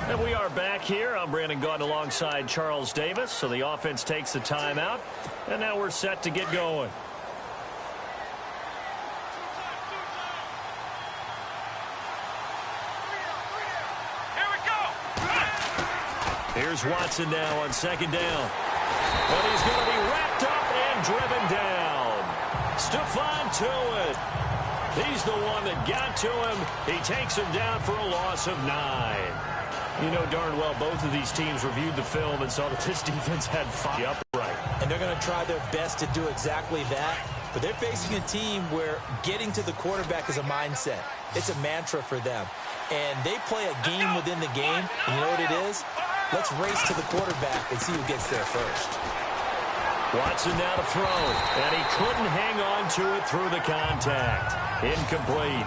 And we are back here. I'm Brandon Gaudin alongside Charles Davis. So the offense takes the timeout. And now we're set to get going. Here's Watson now on second down. But he's going to be wrapped up and driven down. Stephon Tuitt. He's the one that got to him. He takes him down for a loss of 9. You know darn well both of these teams reviewed the film and saw that this defense had 5 upright. And they're going to try their best to do exactly that. But they're facing a team where getting to the quarterback is a mindset. It's a mantra for them. And they play a game within the game. And you know what it is? Let's race to the quarterback and see who gets there first. Watson now to throw. And he couldn't hang on to it through the contact. Incomplete.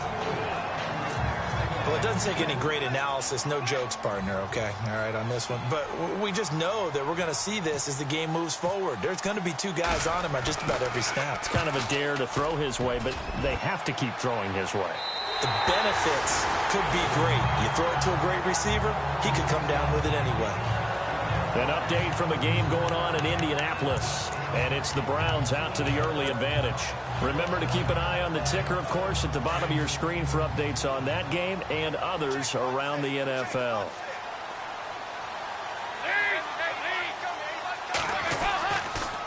Well, it doesn't take any great analysis. No jokes, partner, okay? All right, on this one. But we just know that we're going to see this as the game moves forward. There's going to be 2 guys on him at just about every snap. It's kind of a dare to throw his way, but they have to keep throwing his way. The benefits could be great. You throw it to a great receiver, he could come down with it anyway. An update from a game going on in Indianapolis. And it's the Browns out to the early advantage. Remember to keep an eye on the ticker, of course, at the bottom of your screen for updates on that game and others around the NFL.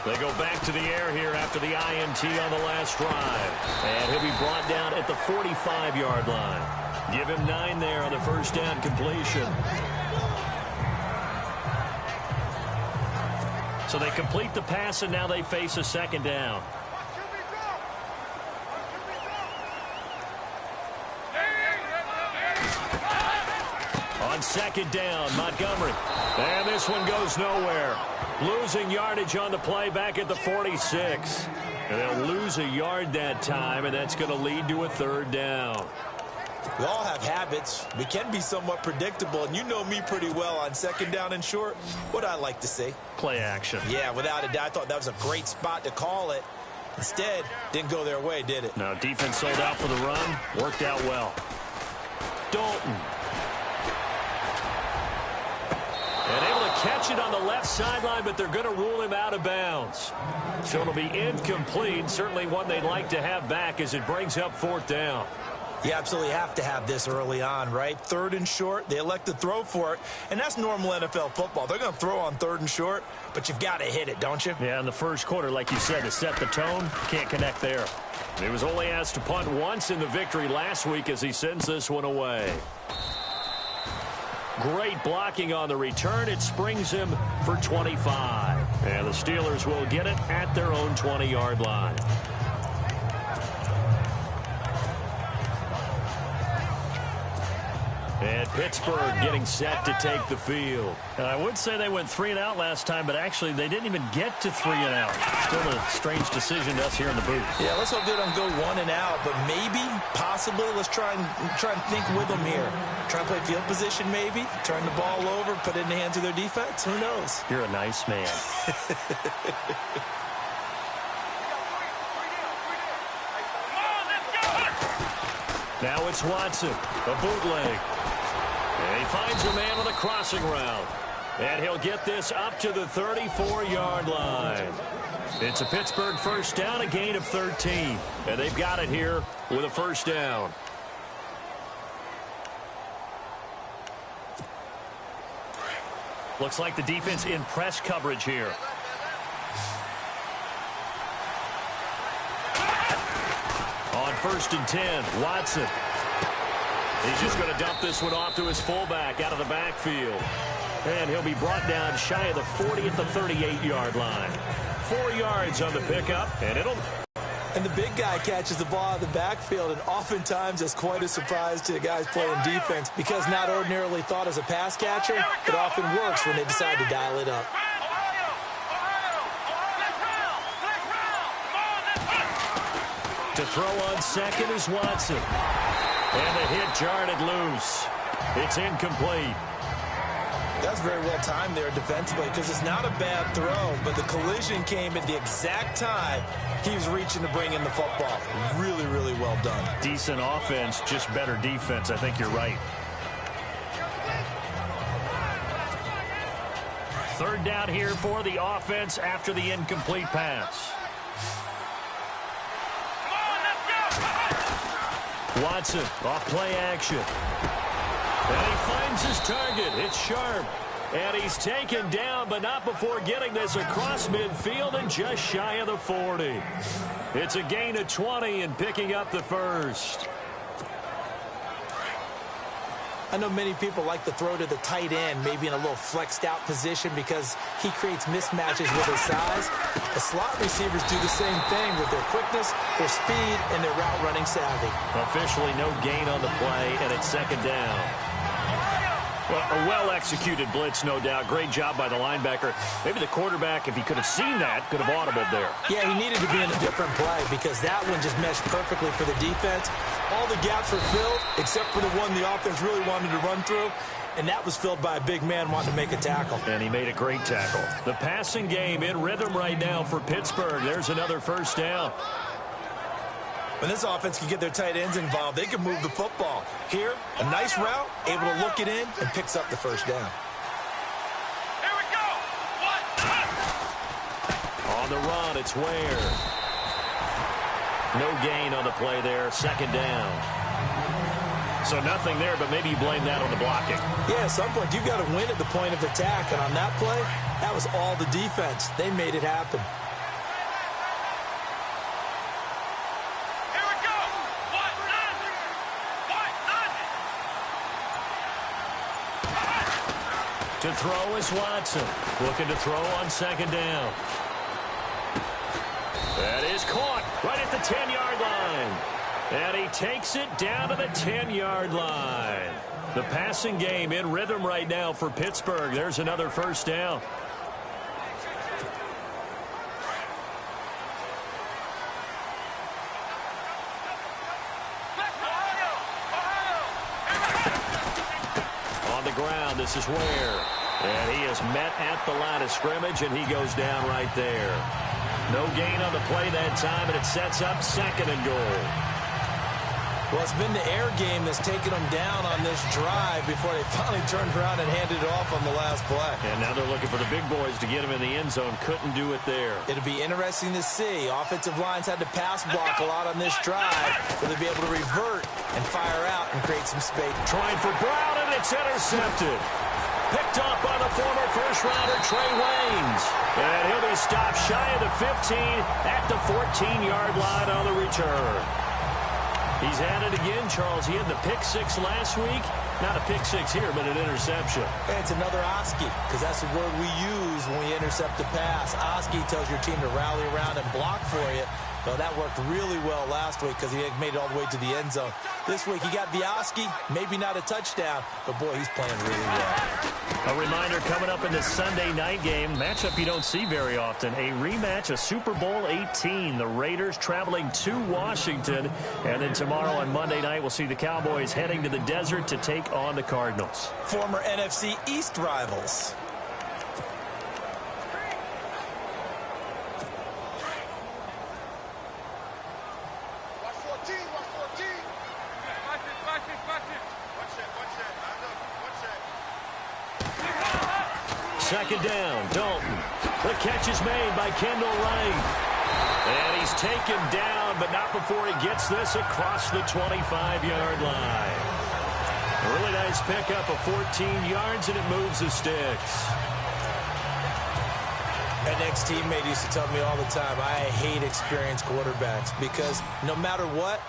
They go back to the air here after the INT on the last drive. And he'll be brought down at the 45-yard line. Give him 9 there on the first down completion. So they complete the pass, and now they face a second down. On second down, Montgomery. And this one goes nowhere. Losing yardage on the play back at the 46. And they'll lose a yard that time, and that's going to lead to a third down. We all have habits. We can be somewhat predictable, and you know me pretty well on second down and short. What I like to see? Play action. Yeah, without a doubt. I thought that was a great spot to call it. Instead, didn't go their way, did it? No, defense sold out for the run. Worked out well. Dalton. And able to catch it on the left sideline, but they're going to rule him out of bounds. So it'll be incomplete. Certainly one they'd like to have back as it brings up fourth down. You absolutely have to have this early on, right? Third and short, they elect to throw for it, and that's normal NFL football. They're going to throw on third and short, but you've got to hit it, don't you? Yeah, in the first quarter, like you said, to set the tone, can't connect there. He was only asked to punt once in the victory last week as he sends this one away. Great blocking on the return. It springs him for 25. And the Steelers will get it at their own 20-yard line. And Pittsburgh getting set to take the field. And I would say they went 3 and out last time, but actually they didn't even get to 3 and out. Still a strange decision to us here in the booth. Yeah, let's hope they don't go 1 and out, but maybe, possibly, let's try and think with them here. Try and play field position maybe, turn the ball over, put it in the hands of their defense. Who knows? You're a nice man. Now it's Watson, a bootleg. And he finds a man on the crossing route. And he'll get this up to the 34-yard line. It's a Pittsburgh first down, a gain of 13. And they've got it here with a first down. Looks like the defense in press coverage here. On first and 10, Watson. He's just going to dump this one off to his fullback out of the backfield. And he'll be brought down shy of the 40 at the 38-yard line. 4 yards on the pickup, and it'll... And the big guy catches the ball out of the backfield, and oftentimes that's quite a surprise to the guys playing defense because not ordinarily thought as a pass catcher, it often works when they decide to dial it up. To throw on second is Watson. And the hit jarred it loose. It's incomplete. That's very well timed there defensively because it's not a bad throw, but the collision came at the exact time he was reaching to bring in the football. Really, really well done. Decent offense, just better defense. I think you're right. Third down here for the offense after the incomplete pass. Watson off play action. And he finds his target. It's Sharp. And he's taken down, but not before getting this across midfield and just shy of the 40. It's a gain of 20 and picking up the first. I know many people like to throw to the tight end, maybe in a little flexed out position because he creates mismatches with his size. The slot receivers do the same thing with their quickness, their speed, and their route running savvy. Officially no gain on the play, and it's second down. Well, a well-executed blitz, no doubt. Great job by the linebacker. Maybe the quarterback, if he could have seen that, could have audibled there. Yeah, he needed to be in a different play because that one just meshed perfectly for the defense. All the gaps were filled except for the one the offense really wanted to run through, and that was filled by a big man wanting to make a tackle. And he made a great tackle. The passing game in rhythm right now for Pittsburgh. There's another first down. When this offense can get their tight ends involved, they can move the football. Here, a nice route, able to look it in, and picks up the first down. Here we go. On the run, it's Ware. No gain on the play there. Second down. So nothing there, but maybe you blame that on the blocking. Yeah, at some point, you've got to win at the point of attack. And on that play, that was all the defense. They made it happen. To throw is Watson. Looking to throw on second down. That is caught right at the 10-yard line. And he takes it down to the 10-yard line. The passing game in rhythm right now for Pittsburgh. There's another first down. On the ground, this is Ware. And he is met at the line of scrimmage, and he goes down right there. No gain on the play that time, and it sets up second and goal. Well, it's been the air game that's taken them down on this drive before they finally turned around and handed it off on the last play. And now they're looking for the big boys to get him in the end zone. Couldn't do it there. It'll be interesting to see. Offensive lines had to pass block a lot on this drive. Will they be able to revert and fire out and create some space? Trying for Brown, and it's intercepted. Picked up by the former first-rounder Trey Waynes. And he'll be stopped shy of the 15 at the 14-yard line on the return. He's at it again, Charles. He had the pick six last week. Not a pick six here, but an interception. And it's another Oski, because that's the word we use when we intercept a pass. Oski tells your team to rally around and block for you. Well, that worked really well last week because he made it all the way to the end zone. This week, he got the Oski, maybe not a touchdown, but, boy, he's playing really well. A reminder coming up in the Sunday night game, matchup you don't see very often, a rematch of Super Bowl 18. The Raiders traveling to Washington, and then tomorrow on Monday night, we'll see the Cowboys heading to the desert to take on the Cardinals. Former NFC East rivals. Second down, Dalton. The catch is made by Kendall Wright. And he's taken down, but not before he gets this across the 25-yard line. Really nice pickup of 14 yards, and it moves the sticks. An ex-teammate used to tell me all the time, I hate experienced quarterbacks because no matter what,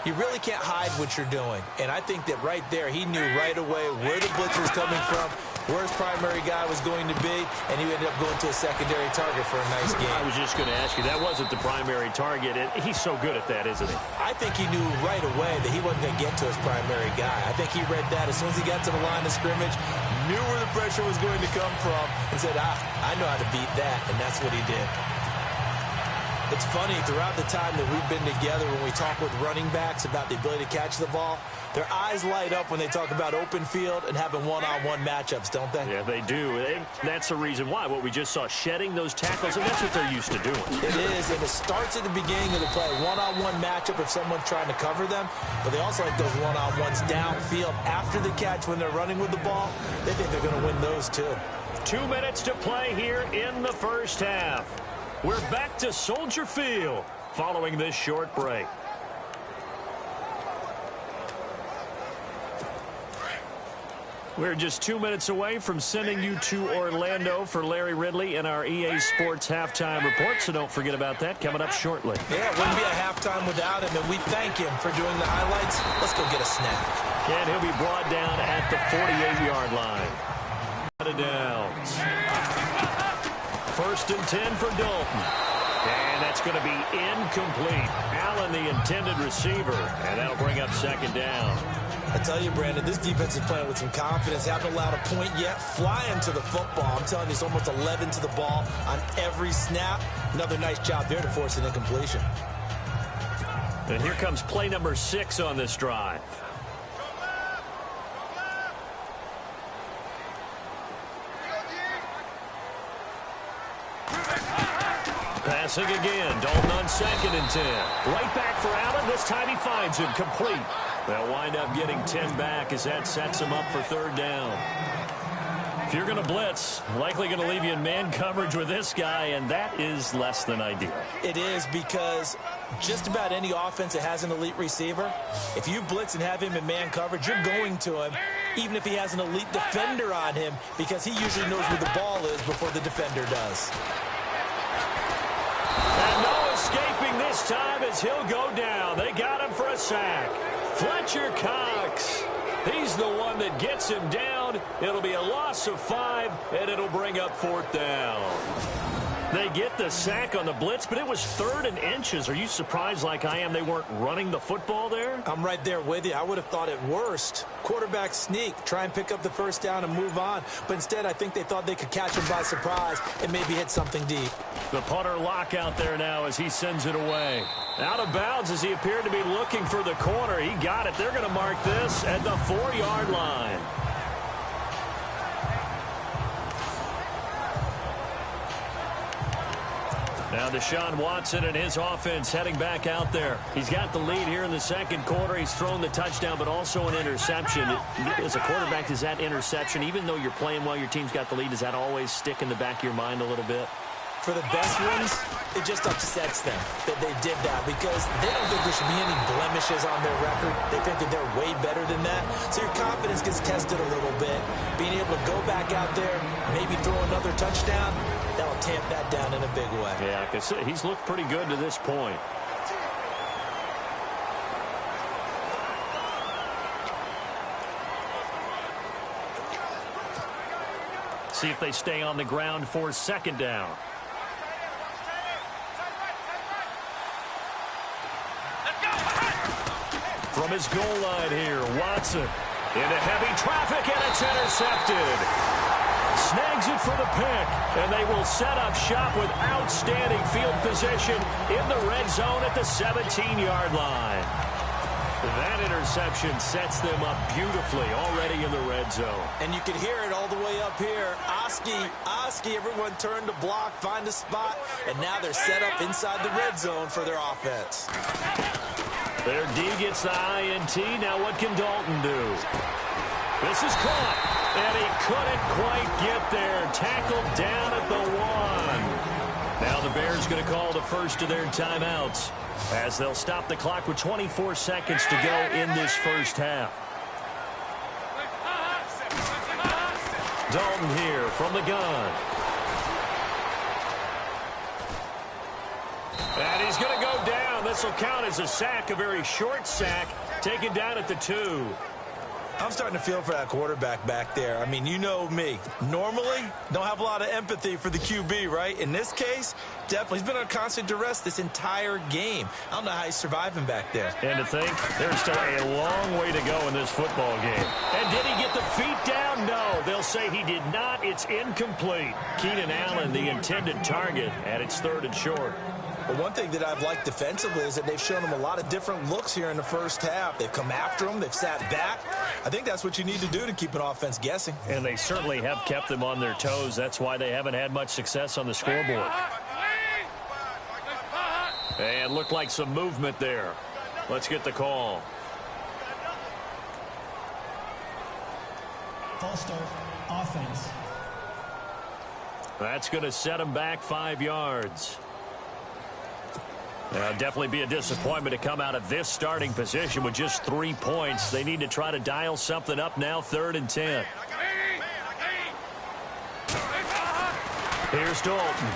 you really can't hide what you're doing. And I think that right there, he knew right away where the blitz was coming from, where his primary guy was going to be, and he ended up going to a secondary target for a nice game. I was just going to ask you, that wasn't the primary target. He's so good at that, isn't he? I think he knew right away that he wasn't going to get to his primary guy. I think he read that as soon as he got to the line of scrimmage, knew where the pressure was going to come from, and said, I know how to beat that, and that's what he did. It's funny, throughout the time that we've been together, when we talk with running backs about the ability to catch the ball, Their eyes light up when they talk about open field and having one-on-one matchups, don't they? Yeah, they do. And that's the reason why. What we just saw, shedding those tackles, and that's what they're used to doing. It is, and it starts at the beginning of the play. One-on-one matchup if someone's trying to cover them, but they also like those one-on-ones downfield after the catch when they're running with the ball. They think they're going to win those too. 2 minutes to play here in the first half. We're back to Soldier Field following this short break. We're just 2 minutes away from sending you to Orlando for Larry Ridley and our EA Sports Halftime Report, so don't forget about that coming up shortly. Yeah, it wouldn't be a halftime without him, and we thank him for doing the highlights. Let's go get a snack. And he'll be brought down at the 48-yard line. Out of downs. 1st and 10 for Dalton. And that's going to be incomplete. Allen, the intended receiver, and that'll bring up 2nd down. I tell you, Brandon, this defense is playing with some confidence. Haven't allowed a point yet. Flying to the football. I'm telling you, it's almost 11 to the ball on every snap. Another nice job there to force an incompletion. And here comes play number 6 on this drive. Passing again. Dalton on 2nd and 10. Right back for Allen. This time he finds him complete. They'll wind up getting 10 back as that sets him up for 3rd down. If you're going to blitz, likely going to leave you in man coverage with this guy, and that is less than ideal. It is, because just about any offense that has an elite receiver, if you blitz and have him in man coverage, you're going to him, even if he has an elite defender on him, because he usually knows where the ball is before the defender does. And no escaping this time as he'll go down. They got him for a sack. Fletcher Cox, he's the one that gets him down. It'll be a loss of 5, and it'll bring up 4th down. They get the sack on the blitz, but it was 3rd and inches. Are you surprised like I am they weren't running the football there? I'm right there with you. I would have thought at worst, quarterback sneak, try and pick up the 1st down and move on. But instead, I think they thought they could catch him by surprise and maybe hit something deep. The punter lock out there now as he sends it away. Out of bounds as he appeared to be looking for the corner. He got it. They're going to mark this at the 4-yard line. Now Deshaun Watson and his offense heading back out there. He's got the lead here in the 2nd quarter. He's thrown the touchdown, but also an interception. As a quarterback, does that interception, even though you're playing well, your team's got the lead, does that always stick in the back of your mind a little bit? For the best ones, it just upsets them that they did that, because they don't think there should be any blemishes on their record. They think that they're way better than that. So your confidence gets tested a little bit. Being able to go back out there, maybe throw another touchdown, that'll tamp that down in a big way. Yeah, because he's looked pretty good to this point. See if they stay on the ground for 2nd down. From his goal line here, Watson into heavy traffic, and it's intercepted. Snags it for the pick, and they will set up shop with outstanding field position in the red zone at the 17-yard line. That interception sets them up beautifully already in the red zone. And you can hear it all the way up here. Oski, everyone turned to block, find a spot, and now they're set up inside the red zone for their offense. Their D gets the INT. Now what can Dalton do? This is caught, and he couldn't quite get there. Tackled down at the 1. Now the Bears going to call the first of their timeouts as they'll stop the clock with 24 seconds to go in this first half. Dalton here from the gun. And he's going to go down. This will count as a sack, a very short sack, taken down at the 2. I'm starting to feel for that quarterback back there. I mean, you know me. Normally, don't have a lot of empathy for the QB, right? In this case, definitely. He's been under constant duress this entire game. I don't know how he's surviving back there. And to think, there's still a long way to go in this football game. And did he get the feet down? No. They'll say he did not. It's incomplete. Keenan Allen, the intended target, and it's 3rd and short. But one thing that I've liked defensively is that they've shown them a lot of different looks here in the first half. They've come after them. They've sat back. I think that's what you need to do to keep an offense guessing. And they certainly have kept them on their toes. That's why they haven't had much success on the scoreboard. And looked like some movement there. Let's get the call. False start, offense. That's going to set them back 5 yards. Definitely be a disappointment to come out of this starting position with just 3 points. They need to try to dial something up now, 3rd and 10. Here's Dalton.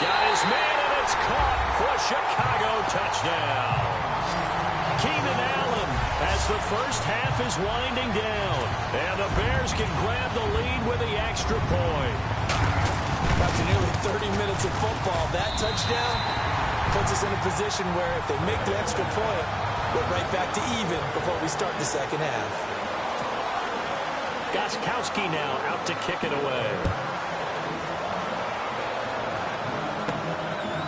Got his man, and it's caught for a Chicago touchdown. Keenan Allen as the first half is winding down. And the Bears can grab the lead with the extra point. After nearly 30 minutes of football, that touchdown puts us in a position where if they make the extra point, we're right back to even before we start the second half. Gostkowski now out to kick it away.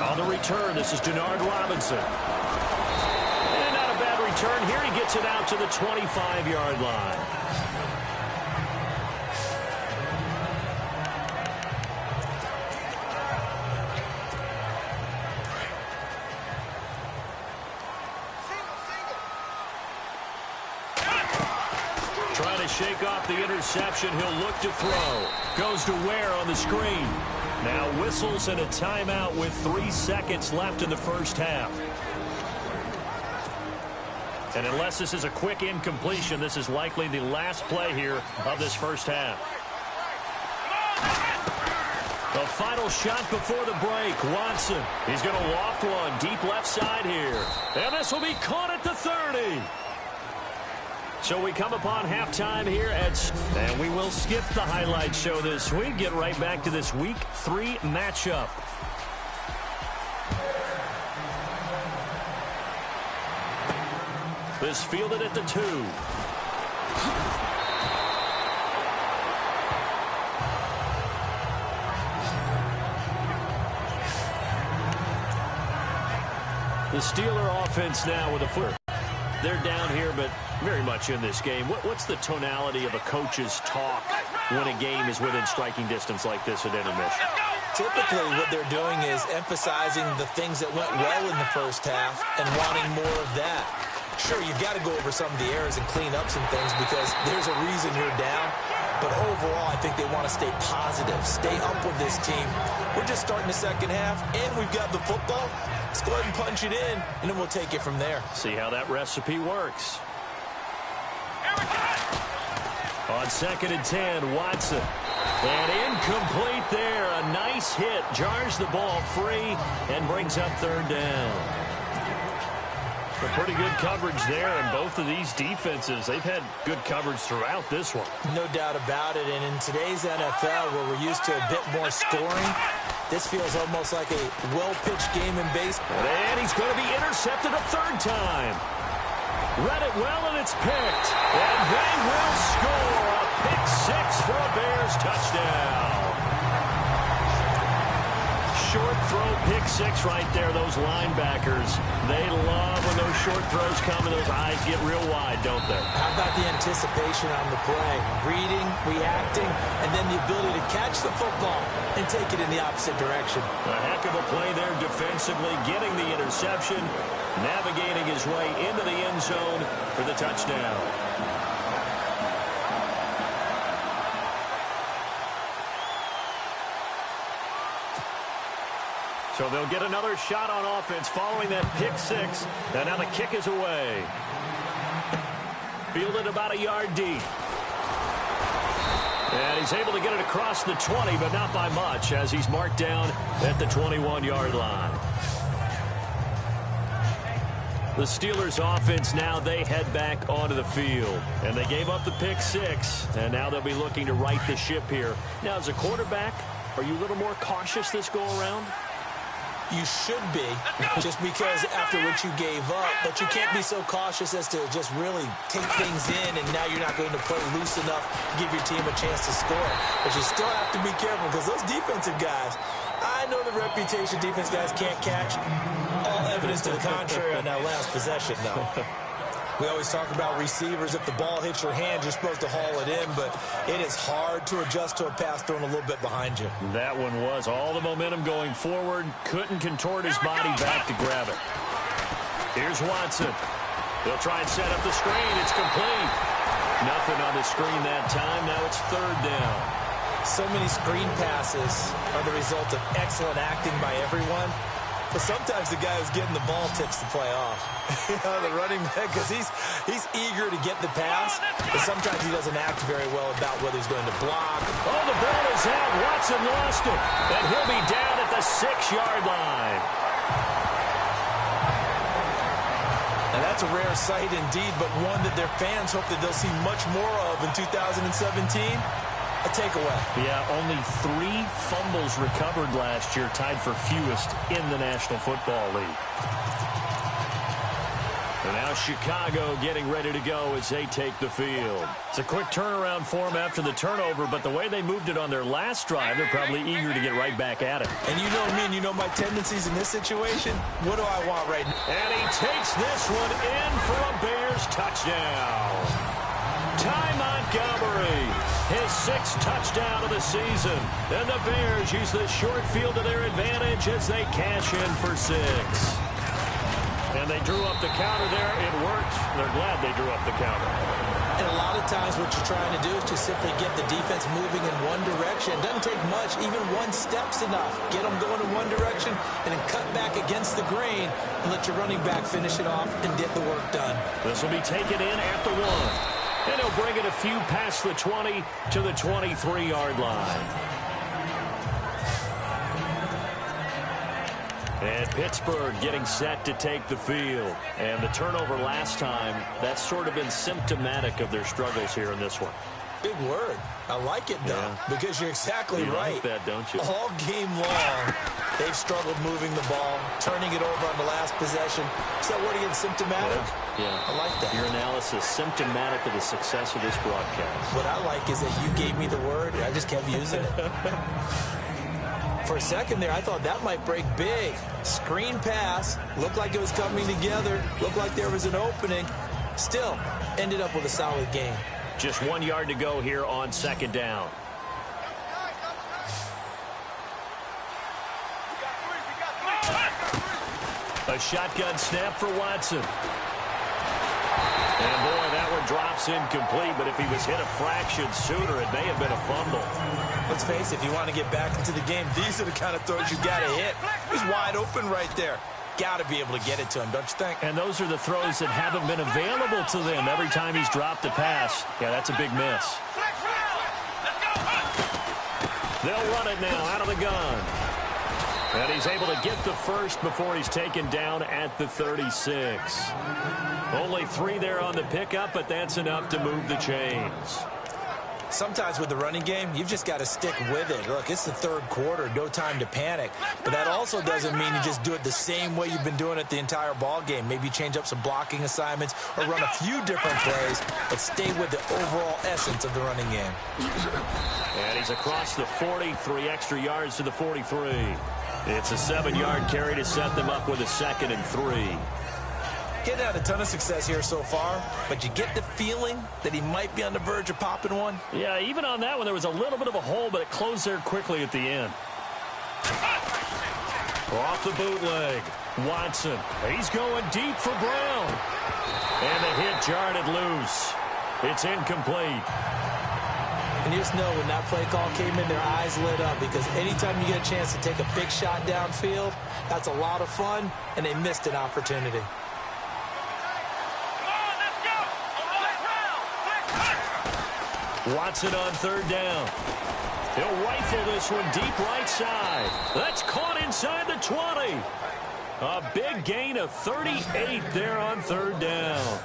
On the return, this is Denard Robinson. And not a bad return here. He gets it out to the 25-yard line. Trying to shake off the interception. He'll look to throw. Goes to Ware on the screen. Now whistles and a timeout with 3 seconds left in the first half. And unless this is a quick incompletion, this is likely the last play here of this first half. The final shot before the break. Watson. He's going to loft one deep left side here. And this will be caught at the 30. So we come upon halftime here and we will skip the highlight show this week. Get right back to this Week 3 matchup. This fielded at the 2. The Steeler offense now with a foot. They're down here, but very much in this game. What's the tonality of a coach's talk when a game is within striking distance like this at intermission? Typically, what they're doing is emphasizing the things that went well in the first half and wanting more of that. Sure, you've got to go over some of the errors and clean up some things because there's a reason you're down. But overall, I think they want to stay positive, stay up with this team. We're just starting the second half, and we've got the football. Let's go ahead and punch it in, and then we'll take it from there. See how that recipe works. On 2nd and 10, Watson. And incomplete there. A nice hit. Jars the ball free and brings up 3rd down. A pretty good coverage there, and both of these defenses, they've had good coverage throughout this one. No doubt about it, and in today's NFL, where we're used to a bit more scoring, this feels almost like a well-pitched game in baseball. And he's going to be intercepted a 3rd time. Read it well, and it's picked. And they will score a pick 6 for a Bears touchdown. Short throw, pick 6 right there. Those linebackers, they love when those short throws come and those eyes get real wide, don't they? How about the anticipation on the play? Reading, reacting, and then the ability to catch the football and take it in the opposite direction. A heck of a play there defensively, getting the interception, navigating his way into the end zone for the touchdown. So they'll get another shot on offense following that pick 6. And now the kick is away. Fielded about a yard deep. And he's able to get it across the 20, but not by much, as he's marked down at the 21-yard line. The Steelers offense now, they head back onto the field. And they gave up the pick 6, and now they'll be looking to right the ship here. Now, as a quarterback, are you a little more cautious this go-around? You should be, just because after what you gave up, but you can't be so cautious as to just really take things in, and now you're not going to play loose enough to give your team a chance to score. But you still have to be careful, because those defensive guys, I know the reputation defense guys can't catch. All evidence to the contrary on that last possession, though. We always talk about receivers. If the ball hits your hand, you're supposed to haul it in, but it is hard to adjust to a pass thrown a little bit behind you. That one was all the momentum going forward. Couldn't contort his body back to grab it. Here's Watson. They'll try and set up the screen. It's complete. Nothing on the screen that time. Now it's third down. So many screen passes are the result of excellent acting by everyone. But sometimes the guy who's getting the ball tips the play off. The running back, because he's eager to get the pass, but sometimes he doesn't act very well about whether he's going to block. Oh, the ball is out. Watson lost it. And he'll be down at the 6-yard line. Now, that's a rare sight indeed, but one that their fans hope that they'll see much more of in 2017. A takeaway. Yeah, only 3 fumbles recovered last year, tied for fewest in the National Football League. And now Chicago getting ready to go as they take the field. It's a quick turnaround for them after the turnover, but the way they moved it on their last drive, they're probably eager to get right back at it. And you know me, and you know my tendencies in this situation. What do I want right now? And he takes this one in for a Bears touchdown. Ty Montgomery, his 6th touchdown of the season. And the Bears use the short field to their advantage as they cash in for 6. And they drew up the counter there. It worked. They're glad they drew up the counter. And a lot of times what you're trying to do is just simply get the defense moving in one direction. It doesn't take much. Even one step's enough. Get them going in one direction and then cut back against the grain and let your running back finish it off and get the work done. This will be taken in at the 1. And he'll bring it a few past the 20 to the 23-yard line. And Pittsburgh getting set to take the field. And the turnover last time, that's sort of been symptomatic of their struggles here in this one. Big word. I like it, though, Yeah. Because you're exactly right. Like that, don't you? All game long, they've struggled moving the ball, turning it over on the last possession. Is that word again, symptomatic? Yeah. I like that. Your analysis, symptomatic of the success of this broadcast. What I like is that you gave me the word, and I just kept using it. For a second there, I thought that might break big. Screen pass, looked like it was coming together, looked like there was an opening. Still, ended up with a solid game. Just 1 yard to go here on 2nd down. A shotgun snap for Watson. And boy, that one drops incomplete, but if he was hit a fraction sooner, it may have been a fumble. Let's face it, if you want to get back into the game, these are the kind of throws you got to hit. He's wide open right there. Got to be able to get it to him, don't you think? And those are the throws that haven't been available to them every time he's dropped a pass. Yeah, that's a big miss. They'll run it now out of the gun. And he's able to get the first before he's taken down at the 36. Only 3 there on the pickup, but that's enough to move the chains. Sometimes with the running game, you've just got to stick with it. Look, it's the 3rd quarter, no time to panic. But that also doesn't mean you just do it the same way you've been doing it the entire ball game. Maybe change up some blocking assignments or run a few different plays, but stay with the overall essence of the running game. And he's across the 40, 3 extra yards to the 43. It's a 7-yard carry to set them up with a 2nd and 3. Getting had a ton of success here so far, but you get the feeling that he might be on the verge of popping one. Yeah, even on that one, there was a little bit of a hole, but it closed there quickly at the end. Off the bootleg, Watson. He's going deep for Brown. And the hit jarred it loose. It's incomplete. And you just know when that play call came in, their eyes lit up, because anytime you get a chance to take a big shot downfield, that's a lot of fun, and they missed an opportunity. Watson on 3rd down. He'll rifle this one deep right side. That's caught inside the 20. A big gain of 38 there on 3rd down.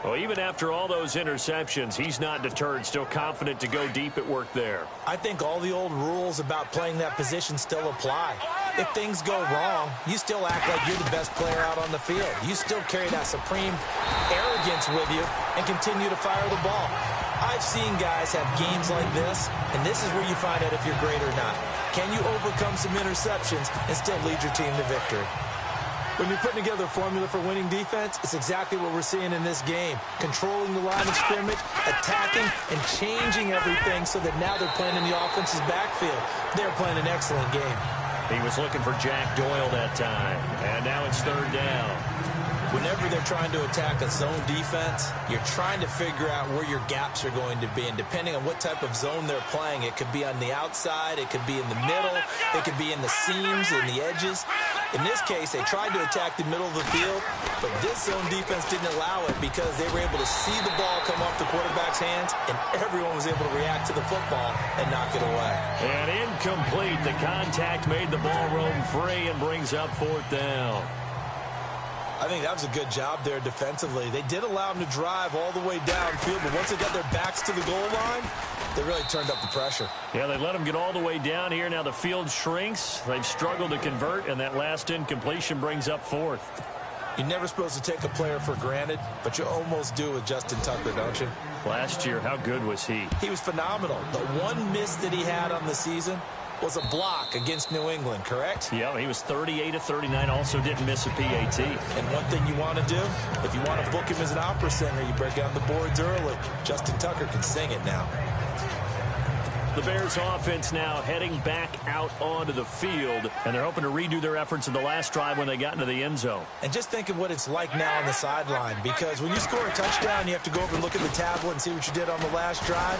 Well, even after all those interceptions, he's not deterred, still confident to go deep at work there. I think all the old rules about playing that position still apply. If things go wrong, you still act like you're the best player out on the field. You still carry that supreme arrogance with you and continue to fire the ball. I've seen guys have games like this, and this is where you find out if you're great or not. Can you overcome some interceptions and still lead your team to victory? When you're putting together a formula for winning defense, it's exactly what we're seeing in this game. Controlling the line of scrimmage, attacking, and changing everything so that now they're playing in the offense's backfield. They're playing an excellent game. He was looking for Jack Doyle that time, and now it's third down. Whenever they're trying to attack a zone defense, you're trying to figure out where your gaps are going to be. And depending on what type of zone they're playing, it could be on the outside, it could be in the middle, it could be in the seams and the edges. In this case, they tried to attack the middle of the field, but this zone defense didn't allow it because they were able to see the ball come off the quarterback's hands, and everyone was able to react to the football and knock it away. And incomplete. The contact made the ball roam free and brings up fourth down. I think that was a good job there defensively. They did allow them to drive all the way downfield, but once they got their backs to the goal line, they really turned up the pressure. Yeah, they let them get all the way down here. Now the field shrinks. They've struggled to convert, and that last incompletion brings up fourth. You're never supposed to take a player for granted, but you almost do with Justin Tucker, don't you? Last year, how good was he? He was phenomenal. The one miss that he had on the season was a block against New England, correct? Yeah, he was 38 of 39, also didn't miss a PAT. And one thing you want to do, if you want to book him as an opera singer, you break down the boards early. Justin Tucker can sing it now. The Bears offense now heading back out onto the field, and they're hoping to redo their efforts in the last drive when they got into the end zone. And just think of what it's like now on the sideline, because when you score a touchdown, you have to go over and look at the tablet and see what you did on the last drive.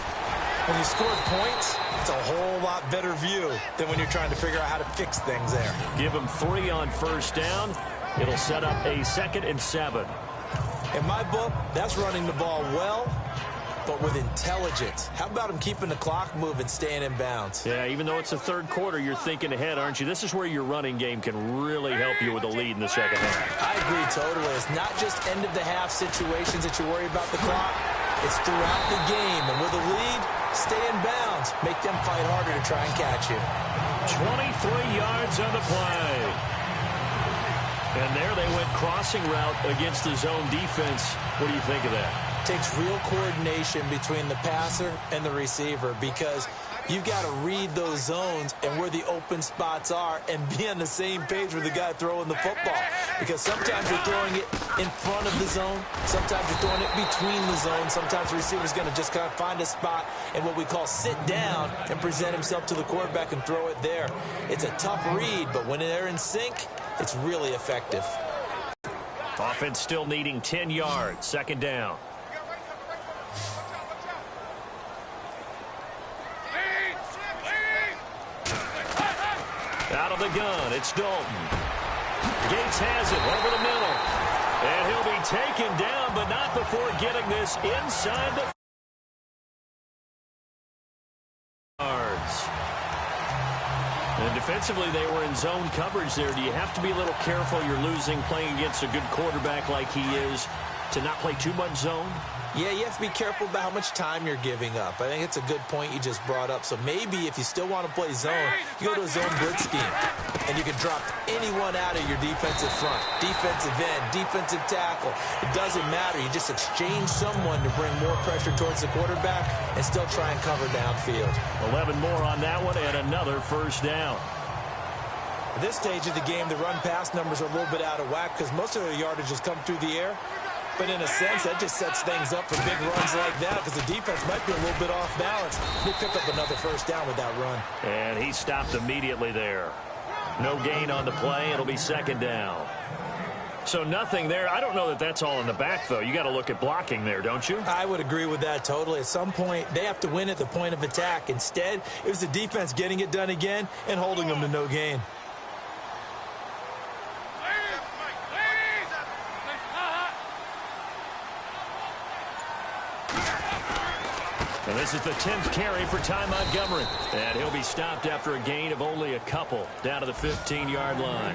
When you scored points, it's a whole lot better view than when you're trying to figure out how to fix things there. Give them 3 on first down. It'll set up a 2nd and 7. In my book, that's running the ball well, but with intelligence. How about them keeping the clock moving, staying in bounds? Yeah, even though it's the third quarter, you're thinking ahead, aren't you? This is where your running game can really help you with a lead in the second half. I agree totally. It's not just end-of-the-half situations that you worry about the clock. It's throughout the game. And with a lead, stay in bounds. Make them fight harder to try and catch you. 23 yards on the play. And there they went crossing route against the zone defense. What do you think of that? Takes real coordination between the passer and the receiver, because you've got to read those zones and where the open spots are and be on the same page with the guy throwing the football. Because sometimes you're throwing it in front of the zone. Sometimes you're throwing it between the zones. Sometimes the receiver's going to just kind of find a spot and what we call sit down and present himself to the quarterback and throw it there. It's a tough read, but when they're in sync, it's really effective. Offense still needing 10 yards. 2nd down. Out of the gun, it's Dalton. Gates has it over the middle. And he'll be taken down, but not before getting this inside the yards. And defensively, they were in zone coverage there. Do you have to be a little careful? You're losing playing against a good quarterback like he is to not play too much zone? Yeah, you have to be careful about how much time you're giving up. I think it's a good point you just brought up. So maybe if you still want to play zone, you go to a zone blitz scheme. And you can drop anyone out of your defensive front. Defensive end, defensive tackle. It doesn't matter. You just exchange someone to bring more pressure towards the quarterback and still try and cover downfield. 11 more on that one and another first down. At this stage of the game, the run-pass numbers are a little bit out of whack because most of the yardage has come through the air. But in a sense, that just sets things up for big runs like that because the defense might be a little bit off balance. We'll pick up another first down with that run. And he stopped immediately there. No gain on the play. It'll be 2nd down. So nothing there. I don't know that that's all in the back, though. You got to look at blocking there, don't you? I would agree with that totally. At some point, they have to win at the point of attack. Instead, it was the defense getting it done again and holding them to no gain. And this is the 10th carry for Ty Montgomery. And he'll be stopped after a gain of only a couple down to the 15-yard line.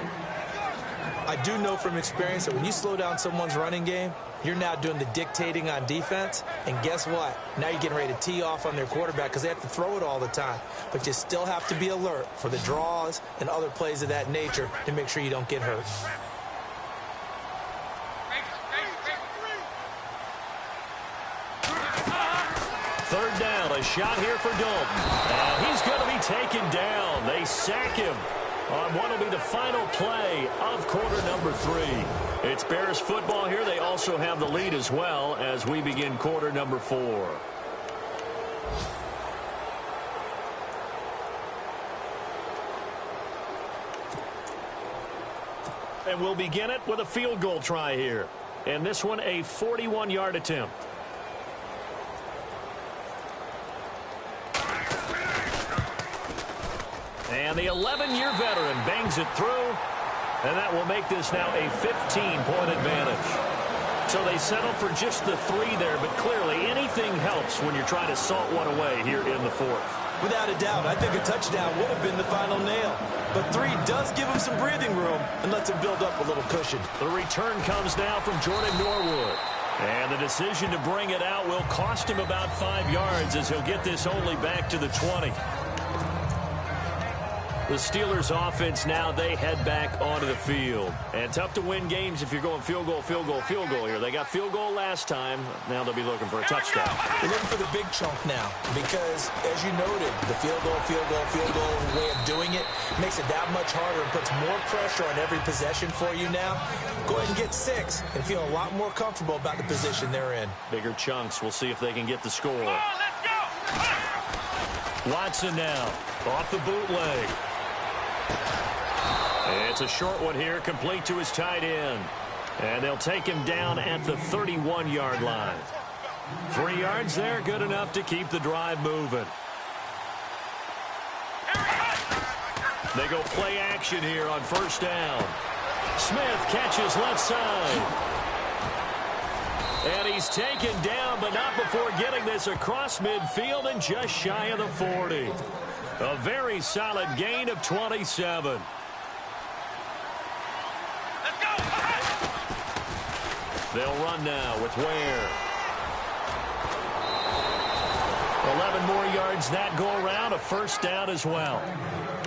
I do know from experience that when you slow down someone's running game, you're now doing the dictating on defense. And guess what? Now you're getting ready to tee off on their quarterback because they have to throw it all the time. But you still have to be alert for the draws and other plays of that nature to make sure you don't get hurt. a shot here for Dalton. And he's going to be taken down. They sack him on what will be the final play of quarter number 3. It's Bears football here. They also have the lead as well as we begin quarter number 4. And we'll begin it with a field goal try here. And this one a 41-yard attempt. And the 11-year veteran bangs it through. And that will make this now a 15-point advantage. So they settle for just the 3 there, but clearly anything helps when you're trying to salt one away here in the 4th. Without a doubt, I think a touchdown would have been the final nail. But 3 does give him some breathing room and lets him build up a little cushion. The return comes now from Jordan Norwood. And the decision to bring it out will cost him about 5 yards as he'll get this only back to the 20. The Steelers offense now, they head back onto the field. And tough to win games if you're going field goal, field goal, field goal here. They got field goal last time. Now they'll be looking for a touchdown. They're looking for the big chunk now because, as you noted, the field goal way of doing it makes it that much harder and puts more pressure on every possession for you now. Go ahead and get 6 and feel a lot more comfortable about the position they're in. Bigger chunks. We'll see if they can get the score. Let's go! Watson now off the bootleg. It's a short one here, complete to his tight end. And they'll take him down at the 31-yard line. 3 yards there, good enough to keep the drive moving. They go play action here on first down. Smith catches left side. And he's taken down, but not before getting this across midfield and just shy of the 40. A very solid gain of 27. They'll run now with Ware. 11 more yards that go around, a first down as well.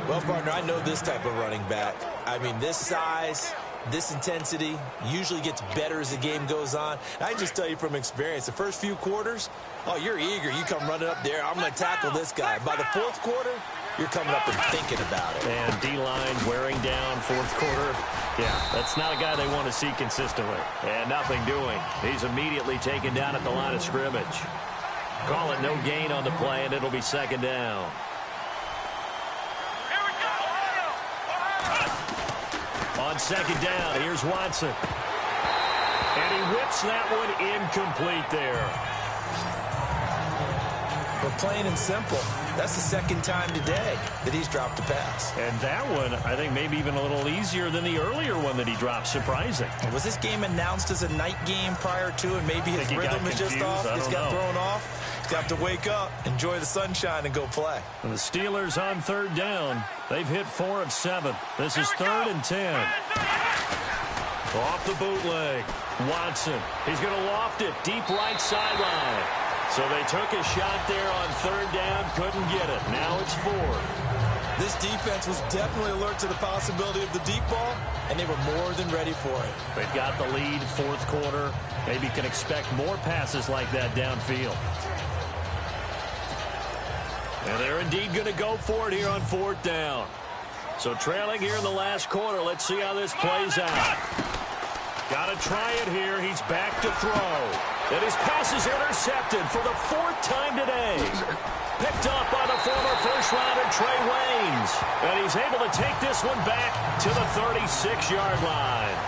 Well, partner, I know this type of running back. I mean, this size, this intensity usually gets better as the game goes on. And I just tell you from experience, the first few quarters, oh, you're eager. You come running up there, I'm going to tackle this guy. By the 4th quarter, you're coming up and thinking about it. And D-line wearing down 4th quarter. Yeah, that's not a guy they want to see consistently. And nothing doing. He's immediately taken down at the line of scrimmage. Call it no gain on the play, and it'll be second down. Here we go! On second down, here's Watson. And he whips that one incomplete there. But plain and simple, that's the 2nd time today that he's dropped a pass. And that one, I think, maybe even a little easier than the earlier one that he dropped. Surprising. Was this game announced as a night game prior to, and maybe his rhythm is just off? He's got thrown off. He's got to wake up, enjoy the sunshine, and go play. And the Steelers on third down. They've hit 4 of 7. This is 3rd and 10. Off the bootleg. Watson. He's going to loft it deep right sideline. So they took a shot there on third down, couldn't get it. Now it's 4th. This defense was definitely alert to the possibility of the deep ball, and they were more than ready for it. They've got the lead, 4th quarter. Maybe can expect more passes like that downfield. And they're indeed going to go for it here on 4th down. So trailing here in the last quarter. Let's see how this plays out. Got to try it here. He's back to throw. And his pass is intercepted for the 4th time today. Picked up by the former first-rounder Trey Waynes. And he's able to take this one back to the 36-yard line.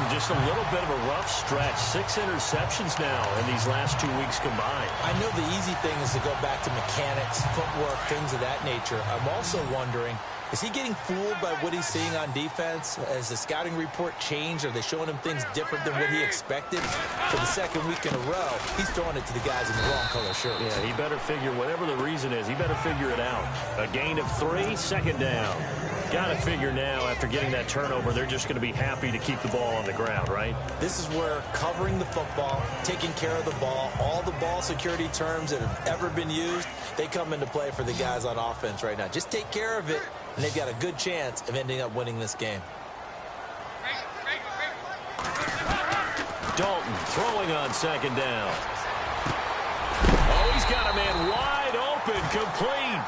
Just a little bit of a rough stretch. 6 interceptions now in these last 2 weeks combined. I know the easy thing is to go back to mechanics, footwork, things of that nature. I'm also wondering, is he getting fooled by what he's seeing on defense? Has the scouting report changed? Are they showing him things different than what he expected? For the 2nd week in a row, he's throwing it to the guys in the wrong color shirts. Yeah, he better figure, whatever the reason is, he better figure it out. A gain of 3, second down. Got to figure now, after getting that turnover, they're just going to be happy to keep the ball on the ground, right? This is where covering the football, taking care of the ball, all the ball security terms that have ever been used, they come into play for the guys on offense right now. Just take care of it, and they've got a good chance of ending up winning this game. Dalton throwing on second down. Oh, he's got a man wide open, complete.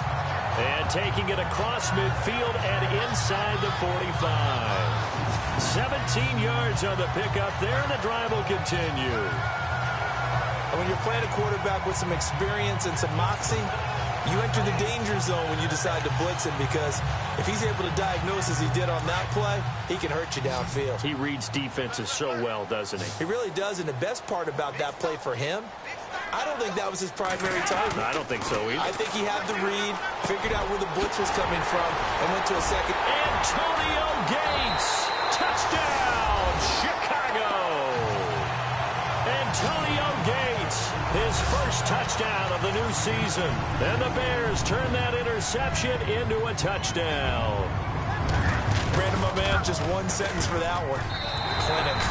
And taking it across midfield and inside the 45. 17 yards on the pickup there, and the drive will continue. And when you're playing a quarterback with some experience and some moxie, you enter the danger zone when you decide to blitz him, because if he's able to diagnose as he did on that play, he can hurt you downfield. He reads defenses so well, doesn't he? He really does, and the best part about that play for him, I don't think that was his primary target. I don't think so either. I think he had the read, figured out where the blitz was coming from, and went to a second. Antonio Gates, touchdown, Chicago. Antonio Gates, his first touchdown of the new season. And the Bears turn that interception into a touchdown. Brandon, my man, just one sentence for that one. Clinic.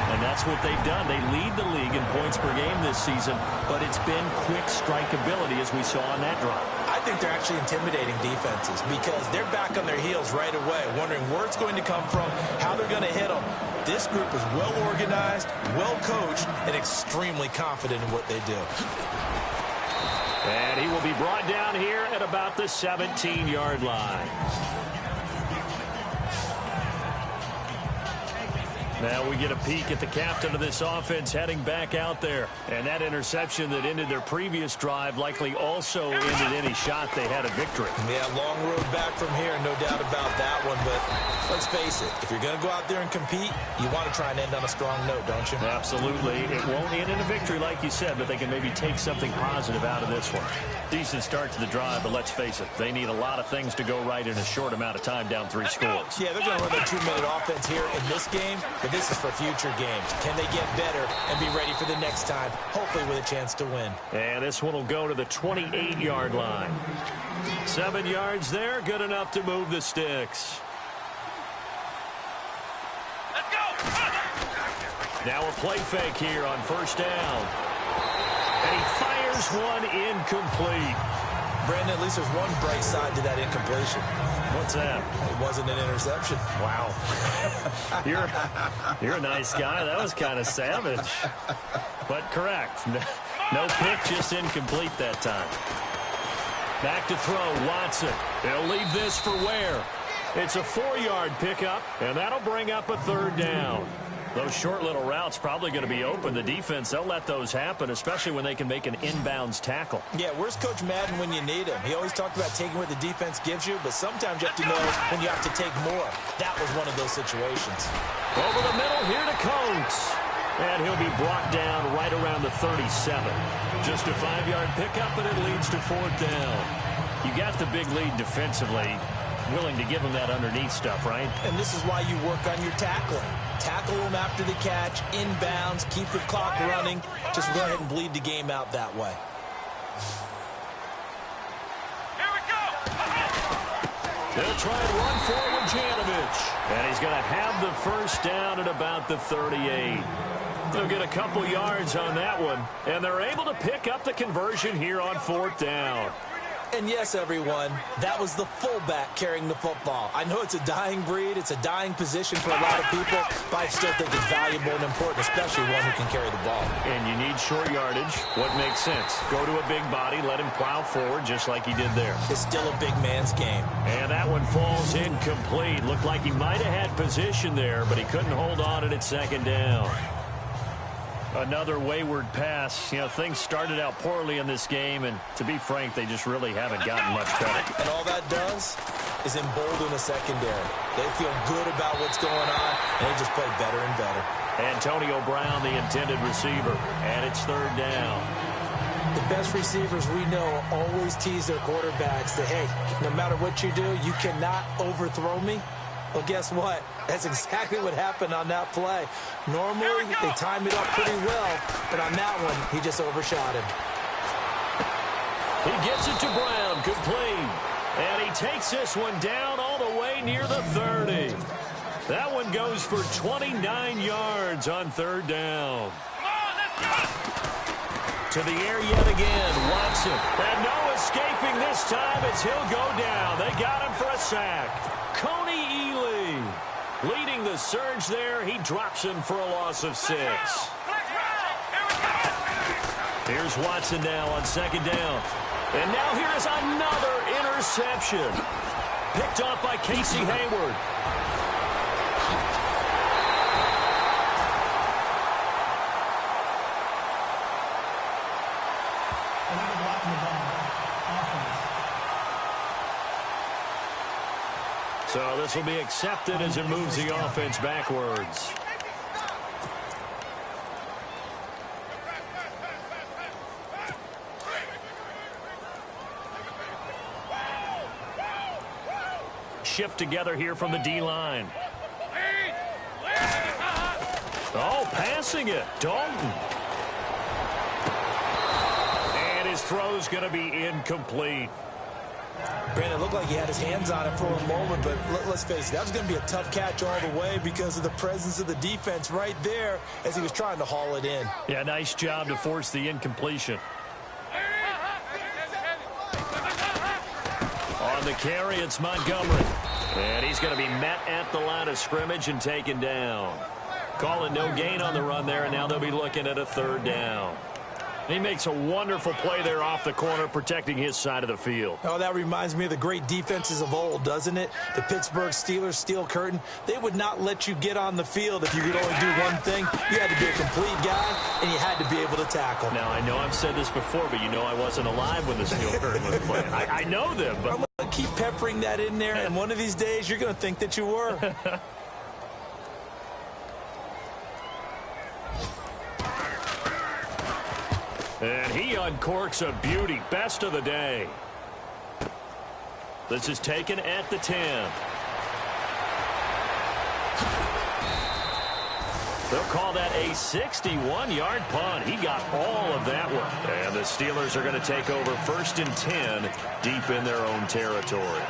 And that's what they've done. They lead the league in points per game this season, but it's been quick strike ability as we saw on that drive. I think they're actually intimidating defenses because they're back on their heels right away, wondering where it's going to come from, how they're going to hit them. This group is well organized, well coached, and extremely confident in what they do. And he will be brought down here at about the 17-yard line. Now we get a peek at the captain of this offense heading back out there. And that interception that ended their previous drive likely also ended any shot they had a victory. Yeah, long road back from here, no doubt about that one. But let's face it, if you're going to go out there and compete, you want to try and end on a strong note, don't you? Absolutely. It won't end in a victory like you said, but they can maybe take something positive out of this one. Decent start to the drive, but let's face it, they need a lot of things to go right in a short amount of time down 3 scores. Yeah, they're going to run their 2-minute offense here in this game, but this is for future games. Can they get better and be ready for the next time, hopefully with a chance to win? And this one will go to the 28-yard line. 7 yards there, good enough to move the sticks. Let's go! Now a play fake here on first down. And he fires one incomplete. Brandon, at least there's one bright side to that incompletion. What's that? It wasn't an interception. Wow. You're a nice guy. That was kind of savage. But correct. No pick, just incomplete that time. Back to throw, Watson. They'll leave this for Ware. It's a 4-yard pickup, and that'll bring up a 3rd down. Those short little routes probably going to be open. The defense, they'll let those happen, especially when they can make an inbounds tackle. Yeah, where's Coach Madden when you need him? He always talked about taking what the defense gives you, but sometimes you have to know when you have to take more. That was one of those situations. Over the middle, here to Coates. And he'll be brought down right around the 37. Just a 5-yard pickup, and it leads to 4th down. You got the big lead defensively. Willing to give him that underneath stuff, right? And this is why you work on your tackling. Tackle them after the catch, inbounds, keep the clock running. Just go ahead and bleed the game out that way. Here we go! They'll try and run forward Janovich. And he's going to have the first down at about the 38. They'll get a couple yards on that one. And they're able to pick up the conversion here on 4th down. And yes, everyone, that was the fullback carrying the football. I know it's a dying breed, it's a dying position for a lot of people, but I still think it's valuable and important, especially one who can carry the ball. And you need short yardage. What makes sense? Go to a big body, let him plow forward just like he did there. It's still a big man's game. And that one falls incomplete. Looked like he might have had position there, but he couldn't hold on at 2nd down. Another wayward pass. You know, things started out poorly in this game, and to be frank, they just really haven't gotten much better. And all that does is embolden the secondary. They feel good about what's going on, and they just play better and better. Antonio Brown, the intended receiver, and it's 3rd down. The best receivers we know always tease their quarterbacks that, hey, no matter what you do, you cannot overthrow me. Well, guess what? That's exactly what happened on that play. Normally, they time it up pretty well, but on that one, he just overshot him. He gets it to Brown, complete. And he takes this one down all the way near the 30. That one goes for 29 yards on 3rd down. To the air yet again, Watson. And no escaping this time as he'll go down. They got him for a sack. Coney Ely leading the surge there. He drops him for a loss of 6. Here's Watson now on second down. And now here is another interception. Picked off by Casey Hayward. So this will be accepted as it moves the offense backwards. Shift together here from the D-line. Oh, passing it. Dalton. And his throw's going to be incomplete. Brandon, it looked like he had his hands on it for a moment, but let's face it, that was going to be a tough catch all the way because of the presence of the defense right there as he was trying to haul it in. Yeah, nice job to force the incompletion. On the carry, it's Montgomery. And he's going to be met at the line of scrimmage and taken down. Calling no gain on the run there, and now they'll be looking at a third down. He makes a wonderful play there off the corner, protecting his side of the field. Oh, that reminds me of the great defenses of old, doesn't it? The Pittsburgh Steelers, Steel Curtain, they would not let you get on the field if you could only do one thing. You had to be a complete guy, and you had to be able to tackle. Now, I know I've said this before, but you know I wasn't alive when the Steel Curtain was playing. I know them, but I'm going to keep peppering that in there, and one of these days you're going to think that you were. And he uncorks a beauty. Best of the day. This is taken at the 10. They'll call that a 61-yard punt. He got all of that one. And the Steelers are going to take over 1st and 10 deep in their own territory.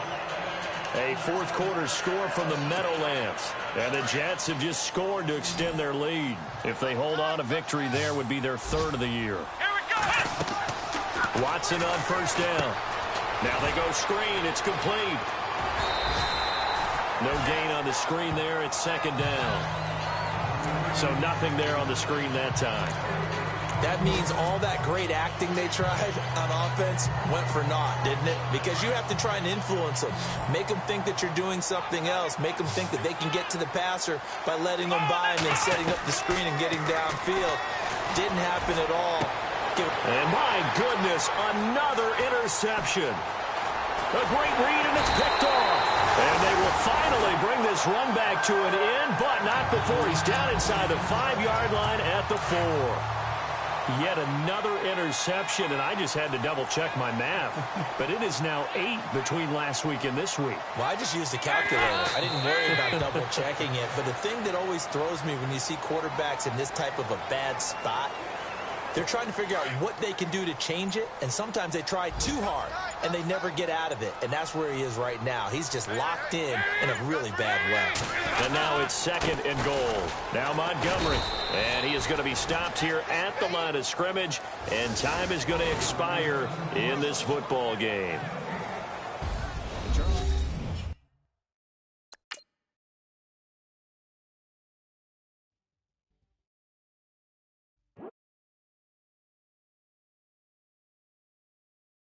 A fourth quarter score from the Meadowlands. And the Jets have just scored to extend their lead. If they hold on, a victory there would be their 3rd of the year. Watson on 1st down. Now they go screen. It's complete. No gain on the screen there. It's 2nd down. So nothing there on the screen that time. That means all that great acting they tried on offense went for naught, didn't it? Because you have to try and influence them. Make them think that you're doing something else. Make them think that they can get to the passer by letting them by and then setting up the screen and getting downfield. Didn't happen at all. And my goodness, another interception. A great read, and it's picked off. And they will finally bring this run back to an end, but not before he's down inside the 5-yard line at the 4. Yet another interception, and I just had to double-check my math. But it is now 8 between last week and this week. Well, I just used the calculator. I didn't worry about double-checking it. But the thing that always throws me when you see quarterbacks in this type of a bad spot, they're trying to figure out what they can do to change it, and sometimes they try too hard, and they never get out of it. And that's where he is right now. He's just locked in a really bad way. And now it's 2nd and goal. Now Montgomery. And he is going to be stopped here at the line of scrimmage, and time is going to expire in this football game.